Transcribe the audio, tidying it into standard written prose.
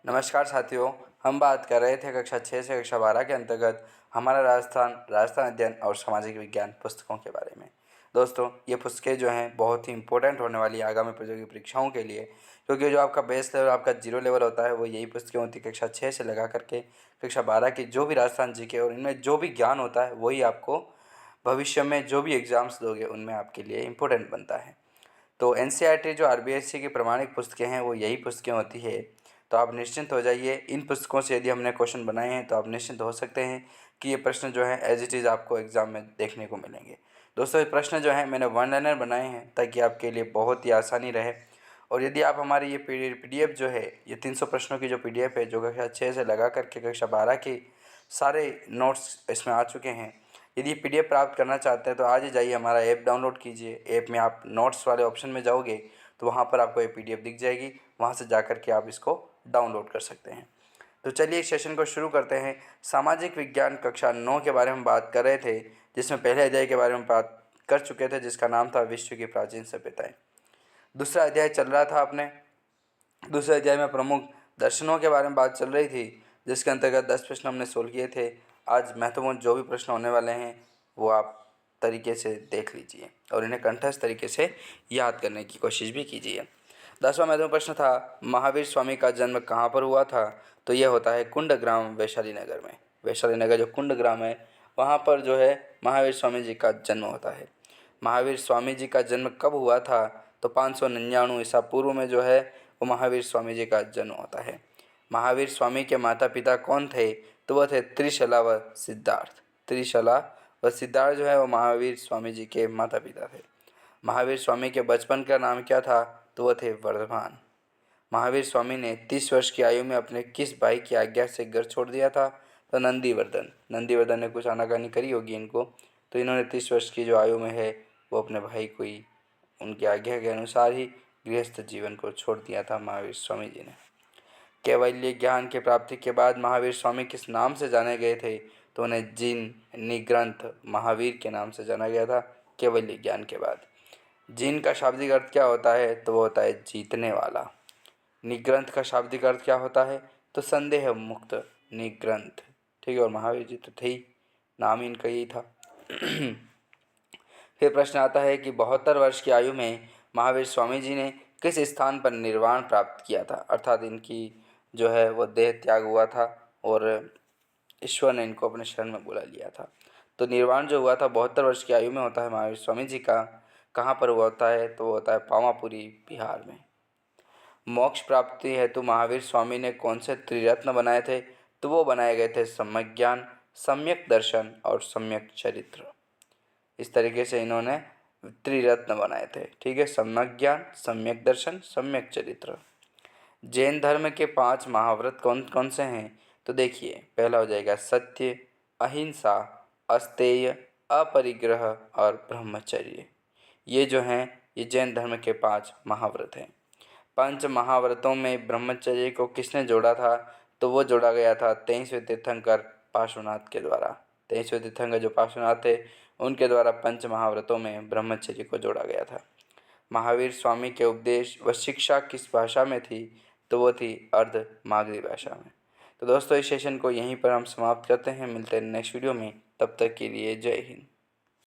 नमस्कार साथियों, हम बात कर रहे थे कक्षा 6 से कक्षा 12 के अंतर्गत हमारा राजस्थान अध्ययन और सामाजिक विज्ञान पुस्तकों के बारे में। दोस्तों, ये पुस्तकें जो हैं बहुत ही इंपॉर्टेंट होने वाली है आगामी प्रतियोगी परीक्षाओं के लिए, क्योंकि जो आपका बेस लेवल, आपका जीरो लेवल होता है, वो यही पुस्तकें होती है। कक्षा 6 से लगा करके कक्षा 12 की जो भी राजस्थान जीके और इनमें जो भी ज्ञान होता है, वही आपको भविष्य में जो भी एग्ज़ाम्स दोगे उनमें आपके लिए इम्पोर्टेंट बनता है। तो एनसीईआरटी जो आरबीएससी की प्रमाणिक पुस्तकें हैं, वो यही पुस्तकें होती है। तो आप निश्चिंत हो जाइए, इन पुस्तकों से यदि हमने क्वेश्चन बनाए हैं तो आप निश्चिंत हो सकते हैं कि ये प्रश्न जो है एज इट इज़ आपको एग्ज़ाम में देखने को मिलेंगे। दोस्तों, ये प्रश्न जो हैं मैंने वन लाइनर बनाए हैं ताकि आपके लिए बहुत ही आसानी रहे। और यदि आप हमारी ये पीडीएफ जो है, ये 300 प्रश्नों की जो पीडीएफ है, जो कक्षा 6 से लगा करके कक्षा 12 की सारे नोट्स इसमें आ चुके हैं, यदि पीडीएफ प्राप्त करना चाहते हैं तो आज ही जाइए, हमारा ऐप डाउनलोड कीजिए। ऐप में आप नोट्स वाले ऑप्शन में जाओगे तो वहाँ पर आपको ये पीडीएफ दिख जाएगी, वहाँ से जा कर के आप इसको डाउनलोड कर सकते हैं। तो चलिए इस सेशन को शुरू करते हैं। सामाजिक विज्ञान कक्षा 9 के बारे में बात कर रहे थे, जिसमें पहले अध्याय के बारे में बात कर चुके थे, जिसका नाम था विश्व की प्राचीन सभ्यताएं। दूसरा अध्याय चल रहा था अपने। दूसरे अध्याय में प्रमुख दर्शनों के बारे में बात चल रही थी, जिसके अंतर्गत 10 प्रश्न हमने सोल्व किए थे। आज महत्वपूर्ण जो भी प्रश्न होने वाले हैं वो आप तरीके से देख लीजिए और इन्हें कंठस्थ तरीके से याद करने की कोशिश भी कीजिए। 10वां महत्वपूर्ण प्रश्न था, महावीर स्वामी का जन्म कहाँ पर हुआ था? तो यह होता है कुंडग्राम, वैशाली नगर में। वैशाली नगर जो कुंडग्राम है, वहाँ पर जो है महावीर स्वामी जी का जन्म होता है। महावीर स्वामी जी का जन्म कब हुआ था? तो 599 ईसा पूर्व में जो है वो महावीर स्वामी जी का जन्म होता है। महावीर स्वामी के माता पिता कौन थे? तो वह थे त्रिशला व सिद्धार्थ। त्रिशला व सिद्धार्थ जो है वो महावीर स्वामी जी के माता पिता थे। महावीर स्वामी के बचपन का नाम क्या था? तो वह थे वर्धमान। महावीर स्वामी ने 30 वर्ष की आयु में अपने किस भाई की आज्ञा से घर छोड़ दिया था? तो नंदीवर्धन। नंदीवर्धन ने कुछ आनाकानी करी होगी इनको, तो इन्होंने 30 वर्ष की जो आयु में है वो अपने भाई को ही उनकी आज्ञा के अनुसार ही गृहस्थ जीवन को छोड़ दिया था महावीर स्वामी जी ने। कैवल्य ज्ञान की प्राप्ति के बाद महावीर स्वामी किस नाम से जाने गए थे? तो उन्हें जिन निग्रंथ महावीर के नाम से जाना गया था कैवल्य ज्ञान के बाद। जिन का शाब्दिक अर्थ क्या होता है? तो वो होता है जीतने वाला। निग्रंथ का शाब्दिक अर्थ क्या होता है? तो संदेह मुक्त निग्रंथ। ठीक है, और महावीर जी तो थे ही, नाम ही इनका यही था। फिर प्रश्न आता है कि 72 वर्ष की आयु में महावीर स्वामी जी ने किस स्थान पर निर्वाण प्राप्त किया था? अर्थात इनकी जो है वो देह त्याग हुआ था और ईश्वर ने इनको अपने शरण में बुला लिया था। तो निर्वाण जो हुआ था 72 वर्ष की आयु में होता है महावीर स्वामी जी का। कहाँ पर हुआ होता है? तो वो होता है पावापुरी, बिहार में। मोक्ष प्राप्ति हेतु महावीर स्वामी ने कौन से त्रिरत्न बनाए थे? तो वो बनाए गए थे सम्यक ज्ञान, सम्यक दर्शन और सम्यक चरित्र। इस तरीके से इन्होंने त्रिरत्न बनाए थे। ठीक है, सम्यक ज्ञान, सम्यक दर्शन, सम्यक चरित्र। जैन धर्म के 5 महाव्रत कौन कौन से हैं? तो देखिए, पहला हो जाएगा सत्य, अहिंसा, अस्तेय, अपरिग्रह और ब्रह्मचर्य। ये जो हैं ये जैन धर्म के 5 महाव्रत हैं। पंच महाव्रतों में ब्रह्मचर्य को किसने जोड़ा था? तो वो जोड़ा गया था 23वें तीर्थंकर पार्श्वनाथ के द्वारा। 23वें तीर्थंकर जो पार्श्वनाथ थे, उनके द्वारा पंच महाव्रतों में ब्रह्मचर्य को जोड़ा गया था। महावीर स्वामी के उपदेश व शिक्षा किस भाषा में थी? तो वो थी अर्ध मागधी भाषा में। तो दोस्तों, इस सेशन को यहीं पर हम समाप्त करते हैं। मिलते हैं नेक्स्ट वीडियो में, तब तक के लिए जय हिंद।